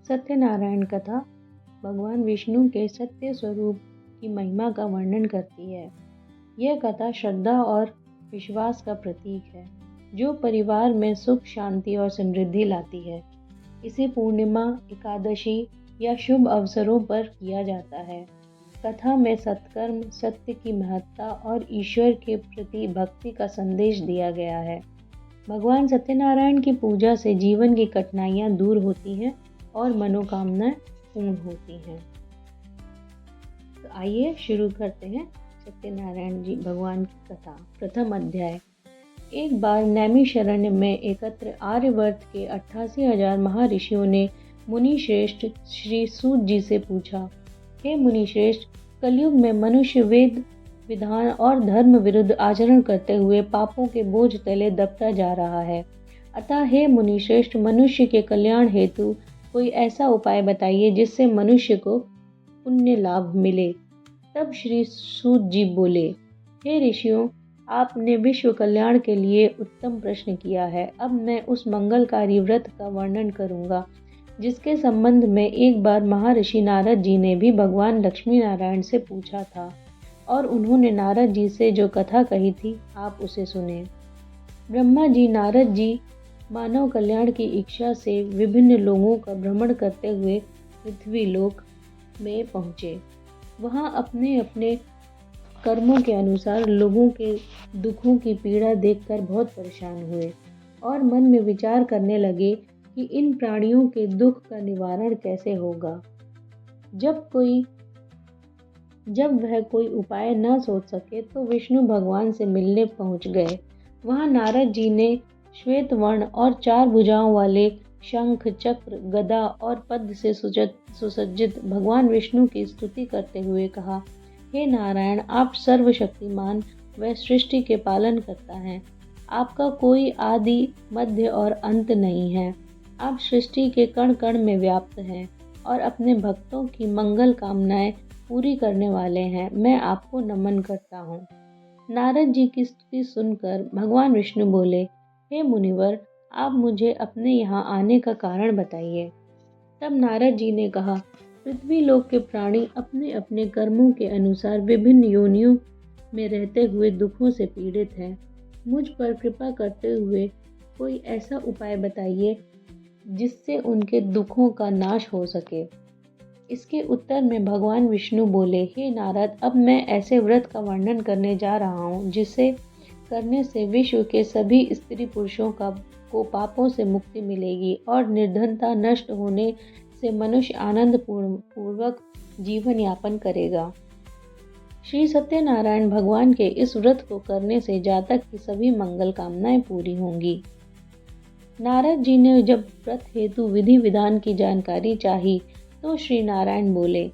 सत्यनारायण कथा भगवान विष्णु के सत्य स्वरूप की महिमा का वर्णन करती है। यह कथा श्रद्धा और विश्वास का प्रतीक है, जो परिवार में सुख, शांति और समृद्धि लाती है। इसे पूर्णिमा, एकादशी या शुभ अवसरों पर किया जाता है। कथा में सत्कर्म, सत्य की महत्ता और ईश्वर के प्रति भक्ति का संदेश दिया गया है। भगवान सत्यनारायण की पूजा से जीवन की कठिनाइयाँ दूर होती हैं और मनोकामनाएं पूर्ण होती हैं। तो आइए शुरू करते हैं सत्यनारायण जी भगवान की कथा। प्रथम अध्याय। एक बार नैमिषारण्य में एकत्र आर्यवर्त के 88,000 महर्षियों ने मुनि श्रेष्ठ श्री सूत जी से पूछा, हे मुनि श्रेष्ठ, कलयुग में मनुष्य वेद विधान और धर्म विरुद्ध आचरण करते हुए पापों के बोझ तले दबता जा रहा है। अतः हे मुनि श्रेष्ठ, मनुष्य के कल्याण हेतु कोई ऐसा उपाय बताइए जिससे मनुष्य को पुण्य लाभ मिले। तब श्री सूत जी बोले, हे ऋषियों, आपने विश्व कल्याण के लिए उत्तम प्रश्न किया है। अब मैं उस मंगलकारी व्रत का वर्णन करूंगा जिसके संबंध में एक बार महर्षि नारद जी ने भी भगवान लक्ष्मी नारायण से पूछा था, और उन्होंने नारद जी से जो कथा कही थी आप उसे सुने। ब्रह्मा जी नारद जी मानव कल्याण की इच्छा से विभिन्न लोगों का भ्रमण करते हुए पृथ्वी लोक में पहुँचे। वहाँ अपने अपने कर्मों के अनुसार लोगों के दुखों की पीड़ा देखकर बहुत परेशान हुए और मन में विचार करने लगे कि इन प्राणियों के दुख का निवारण कैसे होगा। जब वह कोई उपाय न सोच सके तो विष्णु भगवान से मिलने पहुँच गए। वहाँ नारद जी ने श्वेत वर्ण और 4 भुजाओं वाले शंख, चक्र, गदा और पद्म से सुसज्जित भगवान विष्णु की स्तुति करते हुए कहा, हे नारायण, आप सर्वशक्तिमान व सृष्टि के पालन करता हैं। आपका कोई आदि, मध्य और अंत नहीं है। आप सृष्टि के कण कण में व्याप्त हैं और अपने भक्तों की मंगल कामनाएं पूरी करने वाले हैं। मैं आपको नमन करता हूँ। नारद जी की स्तुति सुनकर भगवान विष्णु बोले, हे मुनिवर, आप मुझे अपने यहाँ आने का कारण बताइए। तब नारद जी ने कहा, पृथ्वी लोक के प्राणी अपने अपने कर्मों के अनुसार विभिन्न योनियों में रहते हुए दुखों से पीड़ित हैं। मुझ पर कृपा करते हुए कोई ऐसा उपाय बताइए जिससे उनके दुखों का नाश हो सके। इसके उत्तर में भगवान विष्णु बोले, हे नारद, अब मैं ऐसे व्रत का वर्णन करने जा रहा हूँ जिसे करने से विश्व के सभी स्त्री पुरुषों को पापों से मुक्ति मिलेगी और निर्धनता नष्ट होने से मनुष्य आनंद पूर्वक जीवन यापन करेगा। श्री सत्यनारायण भगवान के इस व्रत को करने से जातक की सभी मंगल कामनाएं पूरी होंगी। नारद जी ने जब व्रत हेतु विधि विधान की जानकारी चाही तो श्री नारायण बोले,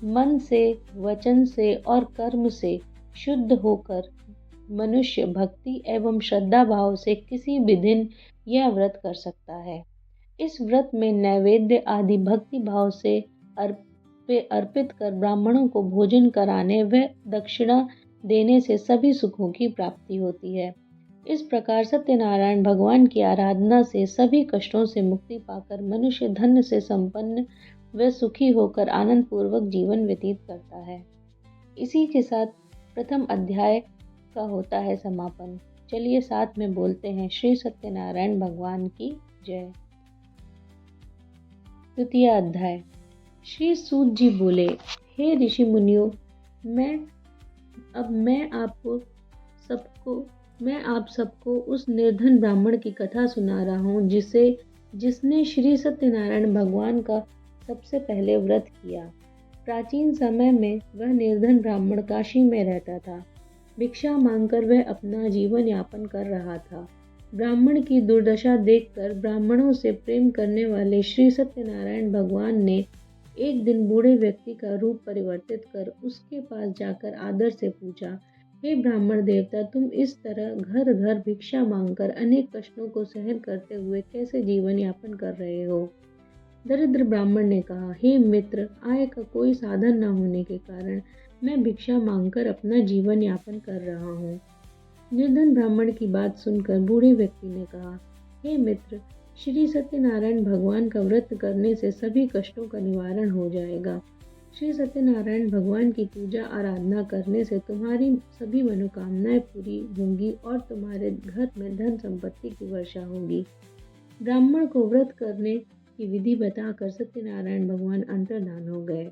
मन से, वचन से और कर्म से शुद्ध होकर मनुष्य भक्ति एवं श्रद्धा भाव से किसी भी दिन यह व्रत कर सकता है। इस व्रत में नैवेद्य आदि भक्ति भाव से अर्पित कर ब्राह्मणों को भोजन कराने व दक्षिणा देने से सभी सुखों की प्राप्ति होती है। इस प्रकार सत्यनारायण भगवान की आराधना से सभी कष्टों से मुक्ति पाकर मनुष्य धन से संपन्न व सुखी होकर आनंद पूर्वक जीवन व्यतीत करता है। इसी के साथ प्रथम अध्याय का होता है समापन। चलिए साथ में बोलते हैं, श्री सत्यनारायण भगवान की जय। द्वितीय अध्याय। श्री सूत जी बोले, हे ऋषि मुनियों, मैं आप सबको उस निर्धन ब्राह्मण की कथा सुना रहा हूँ जिसने श्री सत्यनारायण भगवान का सबसे पहले व्रत किया। प्राचीन समय में वह निर्धन ब्राह्मण काशी में रहता था। भिक्षा मांगकर वह अपना जीवन यापन कर रहा था। ब्राह्मण की दुर्दशा देखकर ब्राह्मणों से प्रेम करने वाले श्री सत्यनारायण भगवान ने एक दिन बूढ़े व्यक्ति का रूप परिवर्तित कर उसके पास जाकर आदर से पूछा, हे ब्राह्मण देवता, तुम इस तरह घर घर भिक्षा मांगकर अनेक कष्टों को सहन करते हुए कैसे जीवन यापन कर रहे हो? दरिद्र ब्राह्मण ने कहा, हे मित्र, आय का कोई साधन न होने के कारण मैं भिक्षा मांगकर अपना जीवन यापन कर रहा हूँ। निर्धन ब्राह्मण की बात सुनकर बूढ़े व्यक्ति ने कहा, हे मित्र, श्री सत्यनारायण भगवान का व्रत करने से सभी कष्टों का निवारण हो जाएगा। श्री सत्यनारायण भगवान की पूजा आराधना करने से तुम्हारी सभी मनोकामनाएं पूरी होंगी और तुम्हारे घर में धन संपत्ति की वर्षा होगी। ब्राह्मण को व्रत करने की विधि बताकर सत्यनारायण भगवान अंतर्धान हो गए।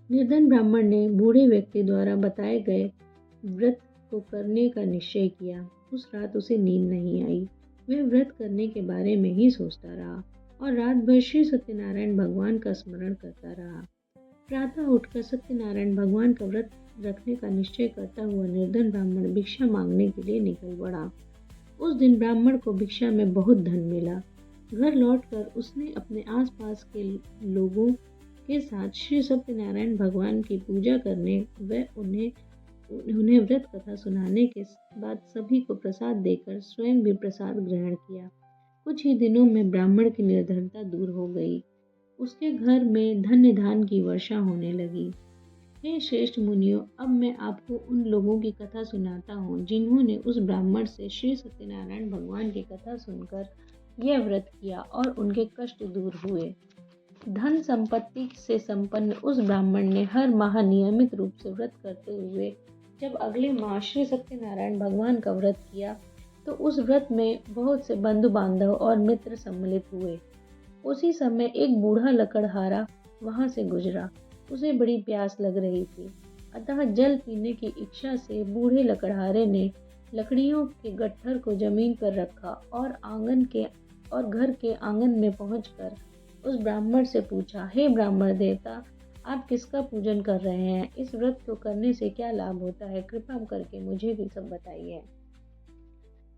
निर्धन ब्राह्मण ने बूढ़े व्यक्ति द्वारा बताए गए व्रत को करने का निश्चय किया। उस रात उसे नींद नहीं आई। वह व्रत करने के बारे में ही सोचता रहा और रात भर श्री सत्यनारायण भगवान का स्मरण करता रहा। प्रातः उठकर सत्यनारायण भगवान का व्रत रखने का निश्चय करता हुआ निर्धन ब्राह्मण भिक्षा मांगने के लिए निकल पड़ा। उस दिन ब्राह्मण को भिक्षा में बहुत धन मिला। घर लौटकर उसने अपने आसपास के लोगों के साथ श्री सत्यनारायण भगवान की पूजा करने व उन्हें व्रत कथा सुनाने के बाद सभी को प्रसाद देकर स्वयं भी प्रसाद ग्रहण किया। कुछ ही दिनों में ब्राह्मण की निर्धनता दूर हो गई। उसके घर में धन्य धान की वर्षा होने लगी। हे श्रेष्ठ मुनियों, अब मैं आपको उन लोगों की कथा सुनाता हूँ जिन्होंने उस ब्राह्मण से श्री सत्यनारायण भगवान की कथा सुनकर यह व्रत किया और उनके कष्ट दूर हुए। धन संपत्ति से संपन्न उस ब्राह्मण ने हर माह नियमित रूप से व्रत करते हुए जब अगले माह श्री सत्यनारायण भगवान का व्रत किया तो उस व्रत में बहुत से बंधु बांधव और मित्र सम्मिलित हुए। उसी समय एक बूढ़ा लकड़हारा वहां से गुजरा। उसे बड़ी प्यास लग रही थी, अतः जल पीने की इच्छा से बूढ़े लकड़हारे ने लकड़ियों के गट्ठर को जमीन पर रखा और घर के आंगन में पहुंचकर उस ब्राह्मण से पूछा, हे ब्राह्मण देवता, आप किसका पूजन कर रहे हैं? इस व्रत को करने से क्या लाभ होता है? कृपा करके मुझे भी सब बताइए।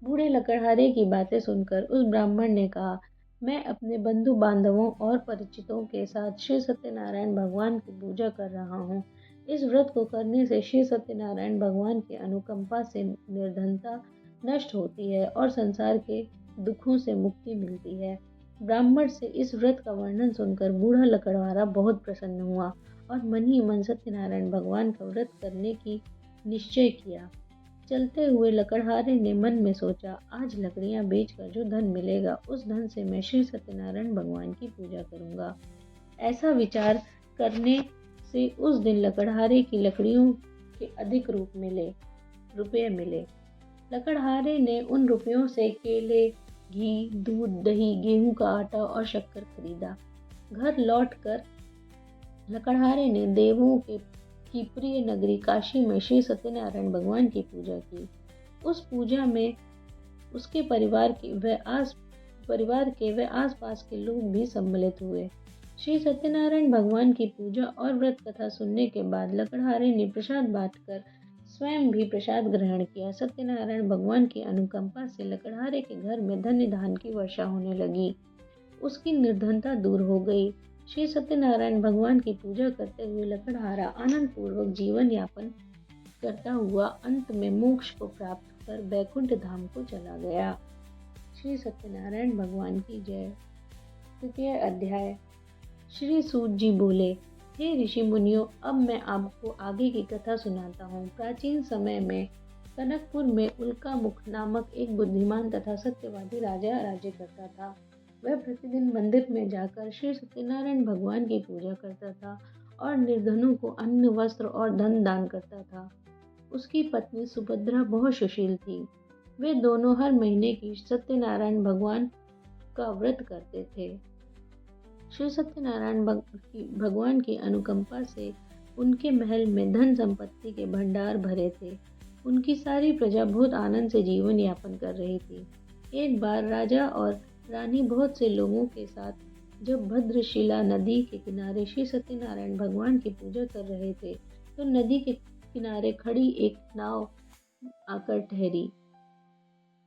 बूढ़े लकड़हारे की बातें सुनकर उस ब्राह्मण ने कहा, मैं अपने बंधु बांधवों और परिचितों के साथ श्री सत्यनारायण भगवान की पूजा कर रहा हूँ। इस व्रत को करने से श्री सत्यनारायण भगवान की अनुकंपा से निर्धनता नष्ट होती है और संसार के दुखों से मुक्ति मिलती है। ब्राह्मण से इस व्रत का वर्णन सुनकर बूढ़ा लकड़हारा बहुत प्रसन्न हुआ और मन ही मन सत्यनारायण भगवान का व्रत करने की निश्चय किया। चलते हुए लकड़हारे ने मन में सोचा, आज लकड़ियां बेचकर जो धन मिलेगा उस धन से मैं श्री सत्यनारायण भगवान की पूजा करूंगा। ऐसा विचार करने से उस दिन लकड़हारे की लकड़ियों के अधिक रुपये मिले। लकड़हारे ने उन रुपयों से केले, घी, दूध, दही, गेहूं का आटा और शक्कर खरीदा। घर लौटकर लकड़हारे ने देवों की प्रिय नगरी काशी में श्री सत्यनारायण भगवान की पूजा की। उस पूजा में उसके परिवार के व आसपास के लोग भी सम्मिलित हुए। श्री सत्यनारायण भगवान की पूजा और व्रत कथा सुनने के बाद लकड़हारे ने प्रसाद बांटकर स्वयं भी प्रसाद ग्रहण किया। सत्यनारायण भगवान की अनुकंपा से लकड़हारे के घर में धन्य धान की वर्षा होने लगी। उसकी निर्धनता दूर हो गई। श्री सत्यनारायण भगवान की पूजा करते हुए लकड़हारा आनंद पूर्वक जीवन यापन करता हुआ अंत में मोक्ष को प्राप्त कर बैकुंठ धाम को चला गया। श्री सत्यनारायण भगवान की जय। तृतीय अध्याय। श्री सूत जी बोले, हे ऋषि मुनियों, अब मैं आपको आगे की कथा सुनाता हूँ। प्राचीन समय में कनकपुर में उल्कामुख नामक एक बुद्धिमान तथा सत्यवादी राजा राज्य करता था। वह प्रतिदिन मंदिर में जाकर श्री सत्यनारायण भगवान की पूजा करता था और निर्धनों को अन्न, वस्त्र और धन दान करता था। उसकी पत्नी सुभद्रा बहुत सुशील थी। वे दोनों हर महीने की सत्यनारायण भगवान का व्रत करते थे। श्री सत्यनारायण भगवान की अनुकंपा से उनके महल में धन संपत्ति के भंडार भरे थे। उनकी सारी प्रजा बहुत आनंद से जीवन यापन कर रही थी। एक बार राजा और रानी बहुत से लोगों के साथ जब भद्रशिला नदी के किनारे श्री सत्यनारायण भगवान की पूजा कर रहे थे तो नदी के किनारे खड़ी एक नाव आकर ठहरी।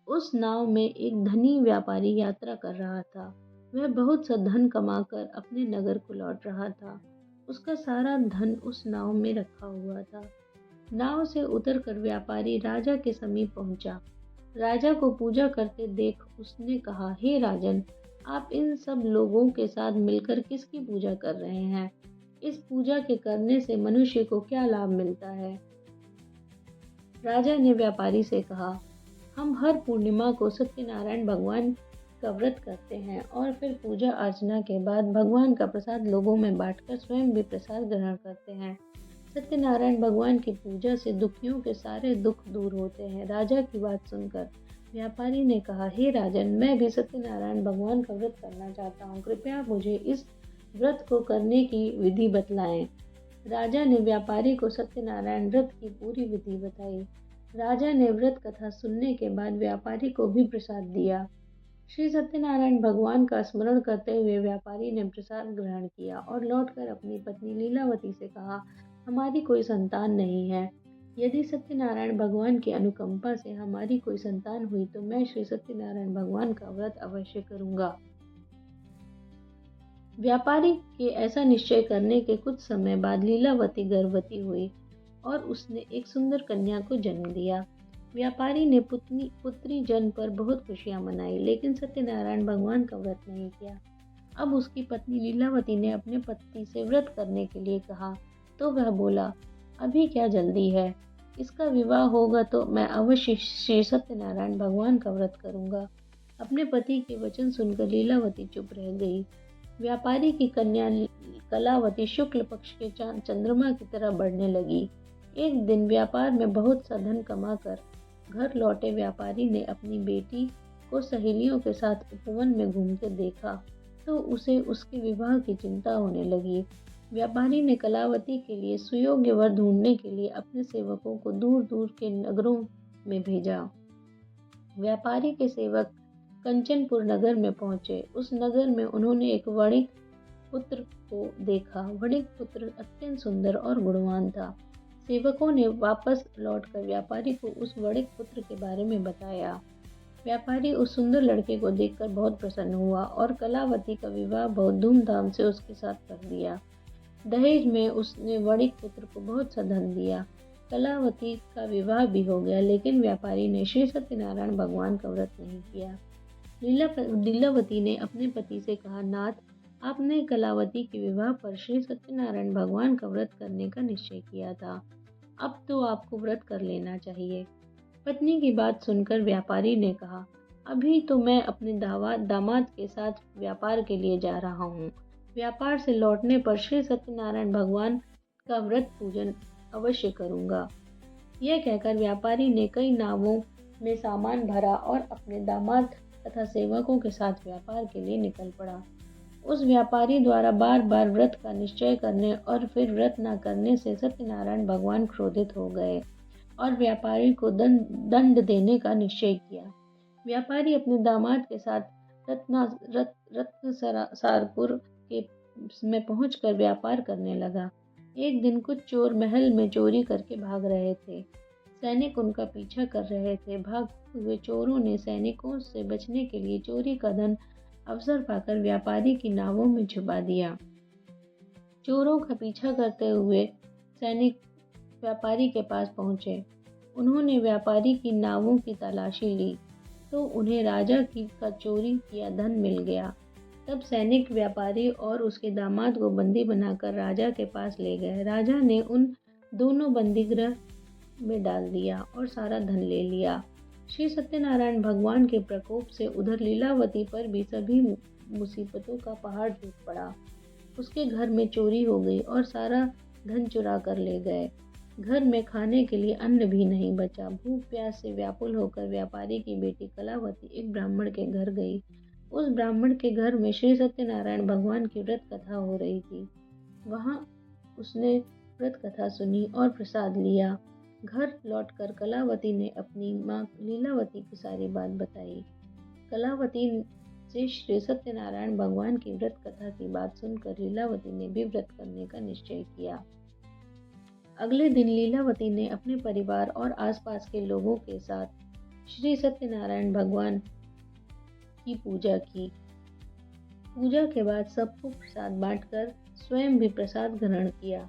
उस नाव में एक धनी व्यापारी यात्रा कर रहा था। वह बहुत सा धन कमाकर अपने नगर को लौट रहा था। उसका सारा धन उस नाव में रखा हुआ था। नाव से उतरकर व्यापारी राजा के समीप पहुंचा। राजा को पूजा करते देख उसने कहा, हे राजन, आप इन सब लोगों के साथ मिलकर किसकी पूजा कर रहे हैं? इस पूजा के करने से मनुष्य को क्या लाभ मिलता है? राजा ने व्यापारी से कहा, हम हर पूर्णिमा को सत्यनारायण भगवान का व्रत करते हैं और फिर पूजा अर्चना के बाद भगवान का प्रसाद लोगों में बांटकर स्वयं भी प्रसाद ग्रहण करते हैं। सत्यनारायण भगवान की पूजा से दुखियों के सारे दुख दूर होते हैं। राजा की बात सुनकर व्यापारी ने कहा, हे राजन, मैं भी सत्यनारायण भगवान का व्रत करना चाहता हूँ। कृपया मुझे इस व्रत को करने की विधि बतलाएं। राजा ने व्यापारी को सत्यनारायण व्रत की पूरी विधि बताई। राजा ने व्रत कथा सुनने के बाद व्यापारी को भी प्रसाद दिया। श्री सत्यनारायण भगवान का स्मरण करते हुए व्यापारी ने प्रसाद ग्रहण किया और लौटकर अपनी पत्नी लीलावती से कहा, हमारी कोई संतान नहीं है। यदि सत्यनारायण भगवान की अनुकंपा से हमारी कोई संतान हुई तो मैं श्री सत्यनारायण भगवान का व्रत अवश्य करूंगा। व्यापारी के ऐसा निश्चय करने के कुछ समय बाद लीलावती गर्भवती हुई और उसने एक सुंदर कन्या को जन्म दिया। व्यापारी ने पुत्री जन्म पर बहुत खुशियां मनाई, लेकिन सत्यनारायण भगवान का व्रत नहीं किया। अब उसकी पत्नी लीलावती ने अपने पति से व्रत करने के लिए कहा तो वह बोला, अभी क्या जल्दी है, इसका विवाह होगा तो मैं अवश्य श्री सत्यनारायण भगवान का व्रत करूंगा। अपने पति के वचन सुनकर लीलावती चुप रह गई। व्यापारी की कन्या कलावती शुक्ल पक्ष के चंद्रमा की तरह बढ़ने लगी। एक दिन व्यापार में बहुत सा धन कमाकर घर लौटे व्यापारी ने अपनी बेटी को सहेलियों के साथ उपवन में घूमते देखा तो उसे उसके विवाह की चिंता होने लगी। व्यापारी ने कलावती के लिए सुयोग्य वर ढूंढने के लिए अपने सेवकों को दूर दूर के नगरों में भेजा। व्यापारी के सेवक कंचनपुर नगर में पहुंचे। उस नगर में उन्होंने एक वणिक पुत्र को देखा। वणिक पुत्र अत्यंत सुंदर और गुणवान था। सेवकों ने वापस लौटकर व्यापारी को उस वणिक पुत्र के बारे में बताया। व्यापारी उस सुंदर लड़के को देखकर बहुत प्रसन्न हुआ और कलावती का विवाह बहुत धूमधाम से उसके साथ कर दिया। दहेज में उसने वणिक पुत्र को बहुत सा धन दिया। कलावती का विवाह भी हो गया, लेकिन व्यापारी ने श्री सत्यनारायण भगवान का व्रत नहीं किया। लीलावती ने अपने पति से कहा, नाथ, आपने कलावती के विवाह पर श्री सत्यनारायण भगवान का व्रत करने का निश्चय किया था, अब तो आपको व्रत कर लेना चाहिए। पत्नी की बात सुनकर व्यापारी ने कहा, अभी तो मैं अपने दामाद के साथ व्यापार के लिए जा रहा हूँ। व्यापार से लौटने पर श्री सत्यनारायण भगवान का व्रत पूजन अवश्य करूँगा। यह कहकर व्यापारी ने कई नावों में सामान भरा और अपने दामाद तथा सेवकों के साथ व्यापार के लिए निकल पड़ा। उस व्यापारी द्वारा बार बार व्रत का निश्चय करने और फिर व्रत न करने से सत्यनारायण भगवान क्रोधित हो गए और व्यापारी को दंड देने का निश्चय किया। व्यापारी अपने दामाद के साथ रत्नसारपुर में पहुंचकर व्यापार करने लगा। एक दिन कुछ चोर महल में चोरी करके भाग रहे थे। सैनिक उनका पीछा कर रहे थे। भागते हुए चोरों ने सैनिकों से बचने के लिए चोरी का धन अवसर पाकर व्यापारी की नावों में छुपा दिया। चोरों का पीछा करते हुए सैनिक व्यापारी के पास पहुंचे। उन्होंने व्यापारी की नावों की तलाशी ली तो उन्हें राजा का चोरी किया धन मिल गया। तब सैनिक व्यापारी और उसके दामाद को बंदी बनाकर राजा के पास ले गए। राजा ने उन दोनों बंदीगृह में डाल दिया और सारा धन ले लिया। श्री सत्यनारायण भगवान के प्रकोप से उधर लीलावती पर भी सभी मुसीबतों का पहाड़ टूट पड़ा। उसके घर में चोरी हो गई और सारा धन चुरा कर ले गए। घर में खाने के लिए अन्न भी नहीं बचा। भूख प्यास से व्याकुल होकर व्यापारी की बेटी कलावती एक ब्राह्मण के घर गई। उस ब्राह्मण के घर में श्री सत्यनारायण भगवान की व्रत कथा हो रही थी। वहां उसने व्रत कथा सुनी और प्रसाद लिया। घर लौटकर कलावती ने अपनी माँ लीलावती की सारी बात बताई। कलावती से श्री सत्यनारायण भगवान की व्रत कथा की बात सुनकर लीलावती ने भी व्रत करने का निश्चय किया। अगले दिन लीलावती ने अपने परिवार और आसपास के लोगों के साथ श्री सत्यनारायण भगवान की पूजा की। पूजा के बाद सबको प्रसाद बांटकर स्वयं भी प्रसाद ग्रहण किया।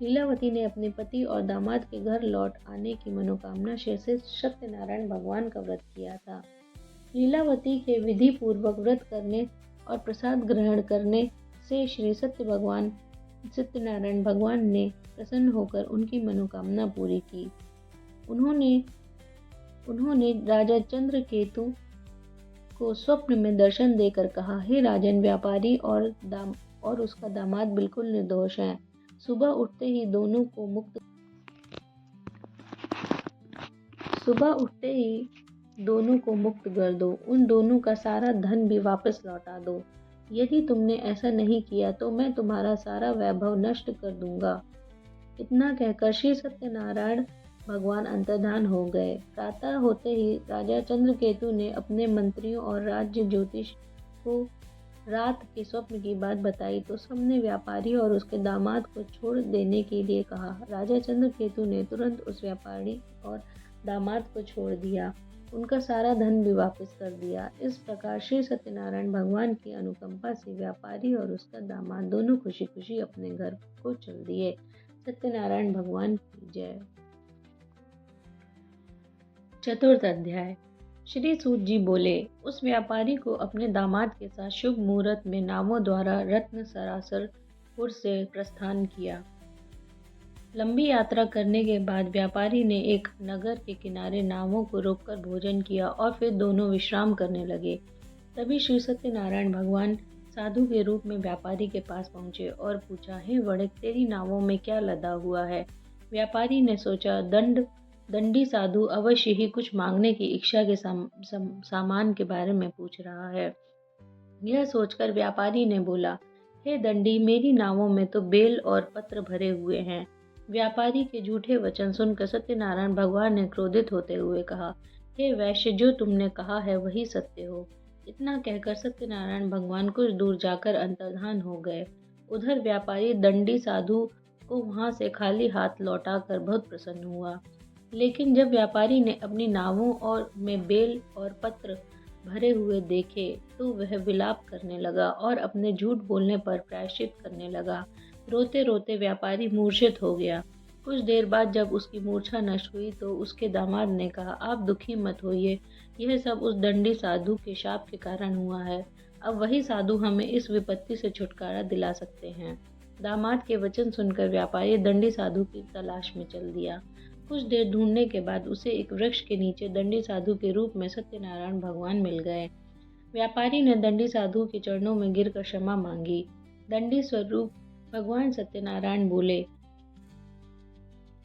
लीलावती ने अपने पति और दामाद के घर लौट आने की मनोकामना से सत्यनारायण भगवान का व्रत किया था। लीलावती के विधि पूर्वक व्रत करने और प्रसाद ग्रहण करने से श्री सत्यनारायण भगवान ने प्रसन्न होकर उनकी मनोकामना पूरी की। उन्होंने राजा चंद्रकेतु को स्वप्न में दर्शन देकर कहा, हे राजन, व्यापारी और उसका दामाद बिल्कुल निर्दोष हैं। सुबह उठते ही दोनों को मुक्त कर दो। उन दोनों का सारा धन भी वापस लौटा दो। यदि तुमने ऐसा नहीं किया तो मैं तुम्हारा सारा वैभव नष्ट कर दूंगा। इतना कहकर श्री सत्यनारायण भगवान अंतर्धान हो गए। प्रातः होते ही राजा चंद्रकेतु ने अपने मंत्रियों और राज्य ज्योतिष को रात के स्वप्न की बात बताई तो सबने व्यापारी और उसके दामाद को छोड़ देने के लिए कहा। राजा चंद्रकेतु ने तुरंत उस व्यापारी और दामाद को छोड़ दिया, उनका सारा धन भी वापस कर दिया। इस प्रकार श्री सत्यनारायण भगवान की अनुकंपा से व्यापारी और उसका दामाद दोनों खुशी खुशी अपने घर को चल दिए। सत्यनारायण भगवान की जय। चतुर्थ अध्याय। श्री सूत जी बोले, उस व्यापारी को अपने दामाद के साथ शुभ मुहूर्त में नावों द्वारा रत्न सरासरपुर से प्रस्थान किया। लंबी यात्रा करने के बाद व्यापारी ने एक नगर के किनारे नावों को रोककर भोजन किया और फिर दोनों विश्राम करने लगे। तभी श्री सत्यनारायण भगवान साधु के रूप में व्यापारी के पास पहुंचे और पूछा, हे वणिक, तेरी नावों में क्या लदा हुआ है? व्यापारी ने सोचा, दंडी साधु अवश्य ही कुछ मांगने की इच्छा के सामान के बारे में पूछ रहा है। यह सोचकर व्यापारी ने बोला, हे दंडी, मेरी नावों में तो बेल और पत्र भरे हुए हैं। व्यापारी के झूठे वचन सुनकर सत्यनारायण भगवान ने क्रोधित होते हुए कहा, हे वैश्य, जो तुमने कहा है वही सत्य हो। इतना कहकर सत्यनारायण भगवान कुछ दूर जाकर अंतर्धान हो गए। उधर व्यापारी दंडी साधु को वहां से खाली हाथ लौटाकर बहुत प्रसन्न हुआ। लेकिन जब व्यापारी ने अपनी नावों में बेल और पत्र भरे हुए देखे तो वह विलाप करने लगा और अपने झूठ बोलने पर प्रायश्चित करने लगा। रोते रोते व्यापारी मूर्छित हो गया। कुछ देर बाद जब उसकी मूर्छा नष्ट हुई तो उसके दामाद ने कहा, आप दुखी मत होइए, यह सब उस दंडी साधु के शाप के कारण हुआ है। अब वही साधु हमें इस विपत्ति से छुटकारा दिला सकते हैं। दामाद के वचन सुनकर व्यापारी दंडी साधु की तलाश में चल दिया। कुछ देर ढूंढने के बाद उसे एक वृक्ष के नीचे दंडी साधु के रूप में सत्यनारायण भगवान मिल गए। व्यापारी ने दंडी साधु के चरणों में गिरकर क्षमा मांगी। दंडी स्वरूप भगवान सत्यनारायण बोले,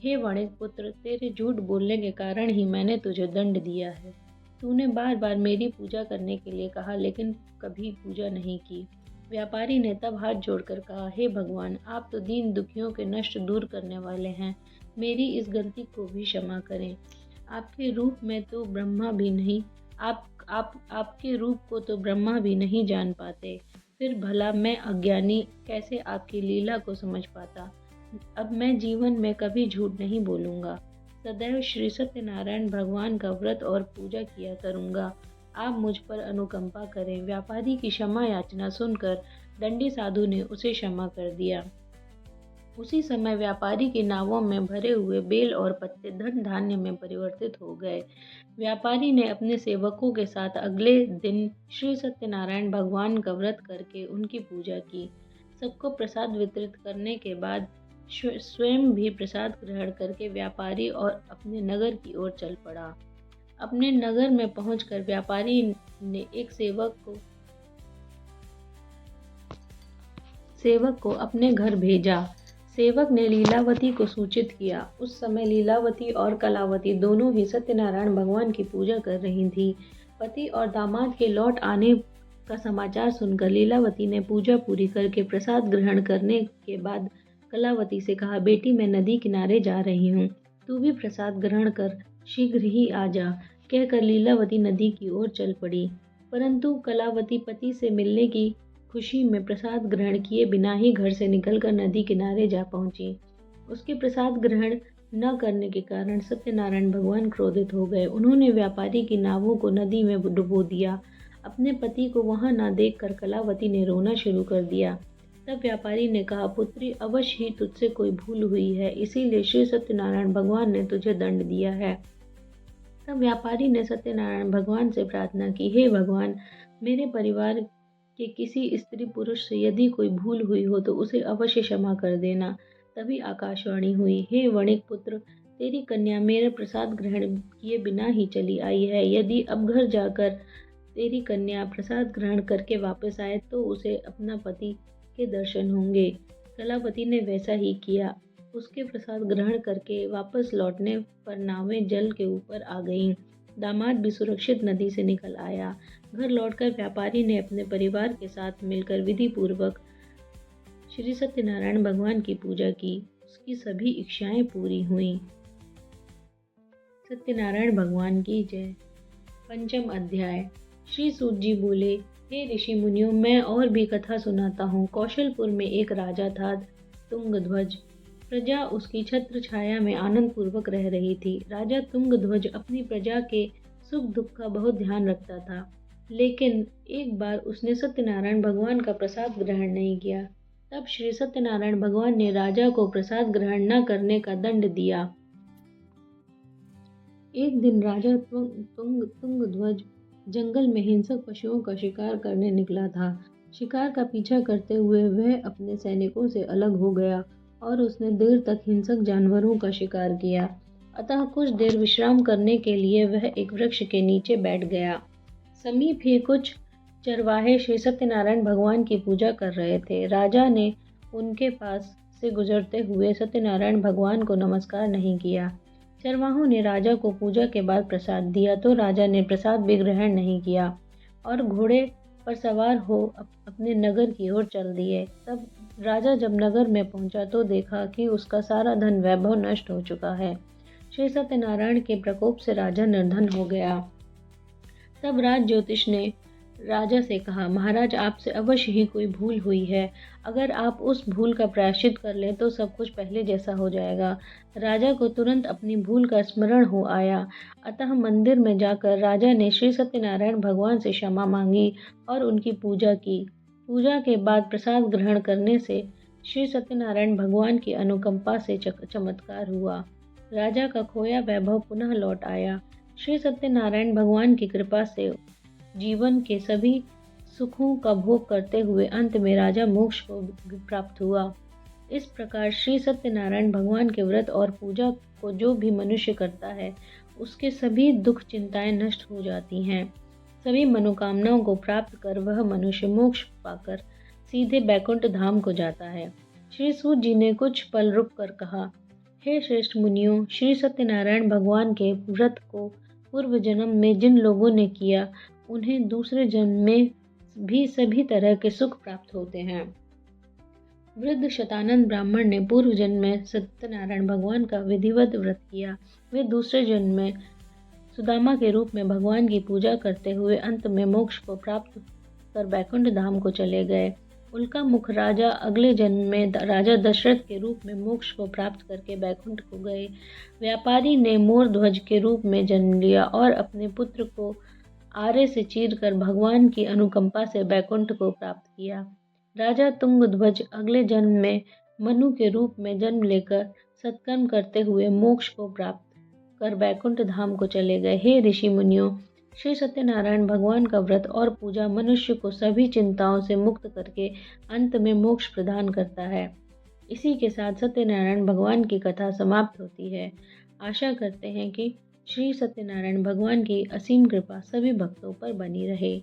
हे वणिक पुत्र, तेरे झूठ बोलने के कारण ही मैंने तुझे दंड दिया है। तूने बार बार मेरी पूजा करने के लिए कहा लेकिन कभी पूजा नहीं की। व्यापारी ने तब हाथ जोड़कर कहा, हे भगवान, आप तो दीन दुखियों के नष्ट दूर करने वाले हैं, मेरी इस गलती को भी क्षमा करें। आपके रूप में तो ब्रह्मा भी नहीं आपके रूप को तो ब्रह्मा भी नहीं जान पाते, फिर भला मैं अज्ञानी कैसे आपकी लीला को समझ पाता। अब मैं जीवन में कभी झूठ नहीं बोलूँगा, सदैव श्री सत्यनारायण भगवान का व्रत और पूजा किया करूँगा। आप मुझ पर अनुकंपा करें। व्यापारी की क्षमा याचना सुनकर दंडी साधु ने उसे क्षमा कर दिया। उसी समय व्यापारी की नावों में भरे हुए बेल और पत्ते धन धान्य में परिवर्तित हो गए। व्यापारी ने अपने सेवकों के साथ अगले दिन श्री सत्यनारायण भगवान का व्रत करके उनकी पूजा की। सबको प्रसाद वितरित करने के बाद स्वयं भी प्रसाद ग्रहण करके व्यापारी और अपने नगर की ओर चल पड़ा। अपने नगर में पहुंचकर व्यापारी ने एक सेवक को अपने घर भेजा। सेवक ने लीलावती को सूचित किया। उस समय लीलावती और कलावती दोनों ही सत्यनारायण भगवान की पूजा कर रही थीं। पति और दामाद के लौट आने का समाचार सुनकर लीलावती ने पूजा पूरी करके प्रसाद ग्रहण करने के बाद कलावती से कहा, बेटी, मैं नदी किनारे जा रही हूँ, तू भी प्रसाद ग्रहण कर शीघ्र ही आ जा। कहकर लीलावती नदी की ओर चल पड़ी। परंतु कलावती पति से मिलने की खुशी में प्रसाद ग्रहण किए बिना ही घर से निकलकर नदी किनारे जा पहुंची। उसके प्रसाद ग्रहण न करने के कारण सत्यनारायण भगवान क्रोधित हो गए। उन्होंने व्यापारी की नावों को नदी में डुबो दिया। अपने पति को वहां न देखकर कलावती ने रोना शुरू कर दिया। तब व्यापारी ने कहा, पुत्री, अवश्य ही तुझसे कोई भूल हुई है, इसीलिए श्री सत्यनारायण भगवान ने तुझे दंड दिया है। तब व्यापारी ने सत्यनारायण भगवान से प्रार्थना की, हे भगवान, मेरे परिवार के किसी स्त्री पुरुष से यदि कोई भूल हुई हो तो उसे अवश्य क्षमा कर देना। तभी आकाशवाणी हुई, हे वणिक पुत्र, तेरी कन्या मेरा प्रसाद ग्रहण किए बिना ही चली आई है। यदि अब घर जाकर तेरी कन्या प्रसाद ग्रहण करके वापस आए तो उसे अपना पति के दर्शन होंगे। कलापति ने वैसा ही किया। उसके प्रसाद ग्रहण करके वापस लौटने पर नावें जल के ऊपर आ गईं। दामाद भी सुरक्षित नदी से निकल आया। घर लौटकर व्यापारी ने अपने परिवार के साथ मिलकर विधि पूर्वक श्री सत्यनारायण भगवान की पूजा की। उसकी सभी इच्छाएं पूरी हुईं। सत्यनारायण भगवान की जय। पंचम अध्याय। श्री सूत जी बोले, हे ऋषि मुनियों, मैं और भी कथा सुनाता हूँ। कौशलपुर में एक राजा था, तुंगध्वज। प्रजा उसकी छत्र छाया में आनंद पूर्वक रह रही थी। राजा तुंगध्वज अपनी प्रजा के सुख दुख का बहुत ध्यान रखता था, लेकिन एक बार उसने सत्यनारायण भगवान का प्रसाद ग्रहण नहीं किया। तब श्री सत्यनारायण भगवान ने राजा को प्रसाद ग्रहण न करने का दंड दिया। एक दिन राजा तुंगध्वज जंगल में हिंसक पशुओं का शिकार करने निकला था। शिकार का पीछा करते हुए वह अपने सैनिकों से अलग हो गया और उसने देर तक हिंसक जानवरों का शिकार किया। अतः कुछ देर विश्राम करने के लिए वह एक वृक्ष के नीचे बैठ गया। समीप ही कुछ चरवाहे श्री सत्यनारायण भगवान की पूजा कर रहे थे। राजा ने उनके पास से गुजरते हुए सत्यनारायण भगवान को नमस्कार नहीं किया। चरवाहों ने राजा को पूजा के बाद प्रसाद दिया तो राजा ने प्रसाद भी ग्रहण नहीं किया और घोड़े पर सवार हो अपने नगर की ओर चल दिए। तब राजा जब नगर में पहुंचा तो देखा कि उसका सारा धन वैभव नष्ट हो चुका है। श्री सत्यनारायण के प्रकोप से राजा निर्धन हो गया। तब राज ज्योतिष ने राजा से कहा, महाराज, आपसे अवश्य ही कोई भूल हुई है। अगर आप उस भूल का प्रायश्चित कर लें तो सब कुछ पहले जैसा हो जाएगा। राजा को तुरंत अपनी भूल का स्मरण हो आया। अतः मंदिर में जाकर राजा ने श्री सत्यनारायण भगवान से क्षमा मांगी और उनकी पूजा की। पूजा के बाद प्रसाद ग्रहण करने से श्री सत्यनारायण भगवान की अनुकंपा से चमत्कार हुआ। राजा का खोया वैभव पुनः लौट आया। श्री सत्यनारायण भगवान की कृपा से जीवन के सभी सुखों का भोग करते हुए अंत में राजा मोक्ष को प्राप्त हुआ। इस प्रकार श्री सत्यनारायण भगवान के व्रत और पूजा को जो भी मनुष्य करता है उसके सभी दुख चिंताएं नष्ट हो जाती हैं। सभी मनोकामनाओं को प्राप्त कर वह मनुष्य मोक्ष पाकर सीधे बैकुंठ धाम को जाता है। श्री सूत जी ने कुछ पल रुक कर कहा, हे श्रेष्ठ मुनियों, श्री सत्यनारायण भगवान के व्रत को पूर्व जन्म में जिन लोगों ने किया उन्हें दूसरे जन्म में भी सभी तरह के सुख प्राप्त होते हैं। वृद्ध शतानंद ब्राह्मण ने पूर्व जन्म में सत्यनारायण भगवान का विधिवत व्रत किया। वे दूसरे जन्म में सुदामा के रूप में भगवान की पूजा करते हुए अंत में मोक्ष को प्राप्त कर बैकुंठ धाम को चले गए। उल्का मुख राजा अगले जन्म में राजा दशरथ के रूप में मोक्ष को प्राप्त करके बैकुंठ को गए। व्यापारी ने मोर ध्वज के रूप में जन्म लिया और अपने पुत्र को आरे से चीरकर भगवान की अनुकंपा से बैकुंठ को प्राप्त किया। राजा तुंगध्वज अगले जन्म में मनु के रूप में जन्म लेकर सत्कर्म करते हुए मोक्ष को प्राप्त कर बैकुंठ धाम को चले गए। हे ऋषि मुनियों, श्री सत्यनारायण भगवान का व्रत और पूजा मनुष्य को सभी चिंताओं से मुक्त करके अंत में मोक्ष प्रदान करता है। इसी के साथ सत्यनारायण भगवान की कथा समाप्त होती है। आशा करते हैं कि श्री सत्यनारायण भगवान की असीम कृपा सभी भक्तों पर बनी रहे।